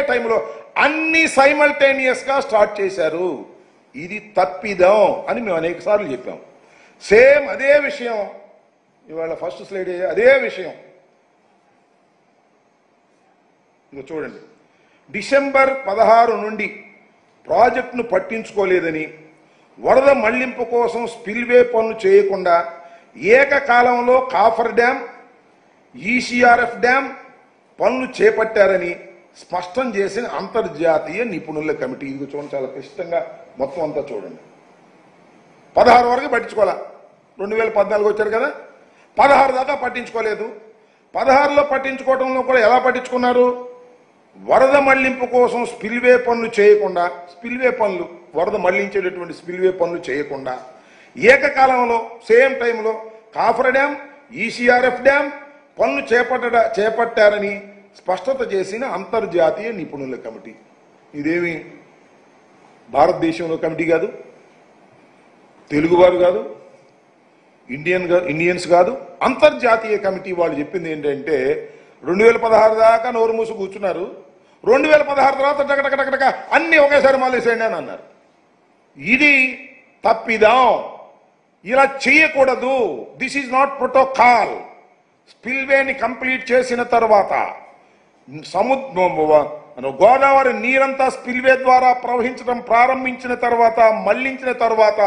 టైంలో అన్ని సైమల్టేనియస్ గా స్టార్ట్ చేశారు. ఇది తప్పిదం అని మేము అనేక సార్లు చెప్పాం. సేమ్ అదే విషయం ఇవాళ ఫస్ట్ స్లైడ్ అదే విషయం చూడండి. డిసెంబర్ 16 నుండి ప్రాజెక్టును పట్టించుకోలేదని, వరద మళ్లింపు కోసం స్పిల్వే పనులు చేయకుండా ఏకకాలంలో కాఫర్ డ్యాం, ఈసీఆర్ఎఫ్ డ్యాం పనులు చేపట్టారని స్పష్టం చేసిన అంతర్జాతీయ నిపుణుల కమిటీ. ఇది చూడండి, చాలా క్లిష్టంగా మొత్తం అంతా చూడండి. 16 వరకు పట్టించుకోవాలా, 2014 వచ్చారు కదా, 16 దాకా పట్టించుకోలేదు. 16లో పట్టించుకోవడంలో కూడా ఎలా పట్టించుకున్నారు? వరద మళ్లింపు కోసం స్పిల్వే పనులు చేయకుండా, స్పిల్వే పనులు వరద మళ్లించేటటువంటి స్పిల్వే పనులు చేయకుండా ఏకకాలంలో సేమ్ టైంలో కాఫర్ డ్యాం, ఈసీఆర్ఎఫ్ డ్యాం పనులు చేపట్టారని స్పష్టత చేసిన అంతర్జాతీయ నిపుణుల కమిటీ. ఇదేమి భారతదేశంలో కమిటీ కాదు, తెలుగువారు కాదు, ఇండియన్స్ కాదు, అంతర్జాతీయ కమిటీ. వాళ్ళు చెప్పింది ఏంటంటే 2016 దాకా నోరు మూసి కూర్చున్నారు, 2016 తర్వాత టకటకటక అన్ని ఒకేసారి మాలేసేయండి అని అన్నారు. ఇది తప్పిదం, ఇలా చేయకూడదు. This is not protocol. స్పిల్వేని కంప్లీట్ చేసిన తర్వాత గోదావరి నీరంతా స్పిల్వే ద్వారా ప్రవహించడం ప్రారంభించిన తర్వాత, మళ్లించిన తర్వాత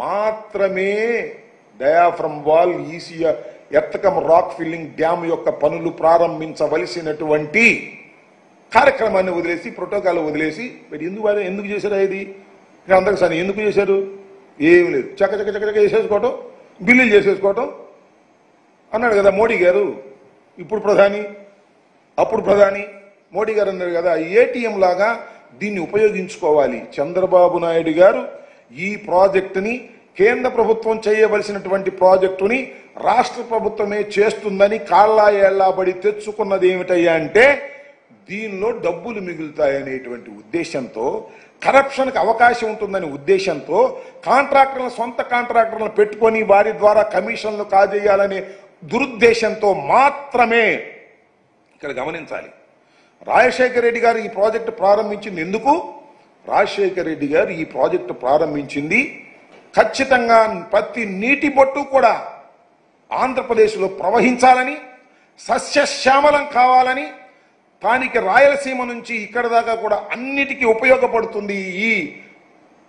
మాత్రమే diaphragm wall, ECR ఎర్తకం rock filling dam యొక్క పనులు ప్రారంభించవలసినటువంటి కార్యక్రమాన్ని వదిలేసి, ప్రోటోకాల్ వదిలేసి ఎందుకు చేశారు? ఇది అందరికి సరే ఎందుకు చేశారు? ఏమి లేదు, చక్క చేసేసుకోవటం, బిల్లులు చేసేసుకోవటం అన్నాడు కదా మోడీ గారు. ఇప్పుడు ప్రధాని, అప్పుడు ప్రధాని మోడీ గారు అన్నారు కదా, ఏటీఎం లాగా దీన్ని ఉపయోగించుకోవాలి. చంద్రబాబు నాయుడు గారు ఈ ప్రాజెక్టుని, కేంద్ర ప్రభుత్వం చేయవలసినటువంటి ప్రాజెక్టుని రాష్ట్ర ప్రభుత్వమే చేస్తుందని కాళ్ళా ఏళ్లాబడి తెచ్చుకున్నది ఏమిటయ్యా అంటే, దీనిలో డబ్బులు మిగులుతాయనేటువంటి ఉద్దేశంతో, కరప్షన్కి అవకాశం ఉంటుందనే ఉద్దేశంతో కాంట్రాక్టర్లను, సొంత కాంట్రాక్టర్లను పెట్టుకొని వారి ద్వారా కమిషన్లు కాజేయాలనే దురుద్దేశంతో మాత్రమే. ఇక్కడ గమనించాలి, రాజశేఖర రెడ్డి గారు ఈ ప్రాజెక్టు ప్రారంభించింది ఎందుకు? రాజశేఖర రెడ్డి గారు ఈ ప్రాజెక్టు ప్రారంభించింది ఖచ్చితంగా ప్రతి నీటి బొట్టు కూడా ఆంధ్రప్రదేశ్లో ప్రవహించాలని, సస్యశ్యామలం కావాలని, తానికి రాయలసీమ నుంచి ఇక్కడ దాకా కూడా అన్నిటికీ ఉపయోగపడుతుంది ఈ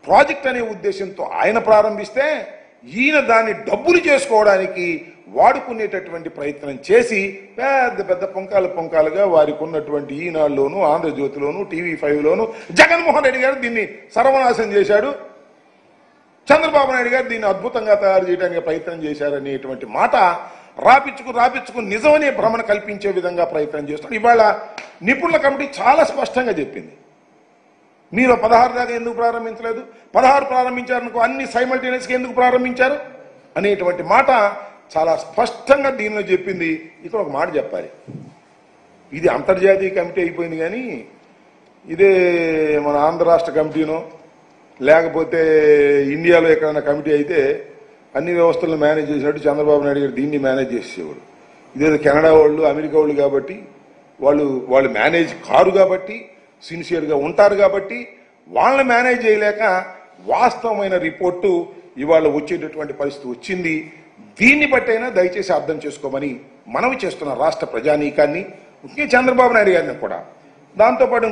ప్రాజెక్ట్ అనే ఉద్దేశంతో ఆయన ప్రారంభిస్తే, ఈయన దాన్ని డబ్బులు చేసుకోవడానికి వాడుకునేటటువంటి ప్రయత్నం చేసి పెద్ద పెద్ద పొంకాలుగా వారికి ఉన్నటువంటి ఈనాడులోను, ఆంధ్రజ్యోతిలోను, టీవీ5లోను జగన్మోహన్ రెడ్డి గారు దీన్ని సర్వనాశనం చేశాడు, చంద్రబాబు నాయుడు గారు దీన్ని అద్భుతంగా తయారు చేయడానికి ప్రయత్నం చేశారనేటువంటి మాట రాపించుకు నిజమనే భ్రమణ కల్పించే విధంగా ప్రయత్నం చేస్తాడు. ఇవాళ నిపుణుల కమిటీ చాలా స్పష్టంగా చెప్పింది, మీరు 16 దాకా ఎందుకు ప్రారంభించలేదు, 16 ప్రారంభించారనుకో అన్ని సైమల్టేనియస్గా ఎందుకు ప్రారంభించారు అనేటువంటి మాట చాలా స్పష్టంగా దీనిలో చెప్పింది. ఇక్కడ ఒక మాట చెప్పాలి, ఇది అంతర్జాతీయ కమిటీ అయిపోయింది, కానీ ఇదే మన ఆంధ్ర రాష్ట్ర కమిటీనో లేకపోతే ఇండియాలో ఎక్కడైనా కమిటీ అయితే అన్ని వ్యవస్థలను మేనేజ్ చేసినట్టు చంద్రబాబు నాయుడు గారు దీన్ని మేనేజ్ చేసేవాడు. ఇదేదో కెనడా వాళ్ళు, అమెరికా వాళ్ళు కాబట్టి వాళ్ళు మేనేజ్ కారు కాబట్టి, సిన్సియర్గా ఉంటారు కాబట్టి వాళ్ళని మేనేజ్ చేయలేక వాస్తవమైన రిపోర్టు ఇవాళ వచ్చేటటువంటి పరిస్థితి వచ్చింది. దీన్ని బట్టైనా దయచేసి అర్థం చేసుకోమని మనవి చేస్తున్న రాష్ట్ర ప్రజానీకాన్ని, ముఖ్యంగా చంద్రబాబు నాయుడు గారిని కూడా. దాంతోపాటు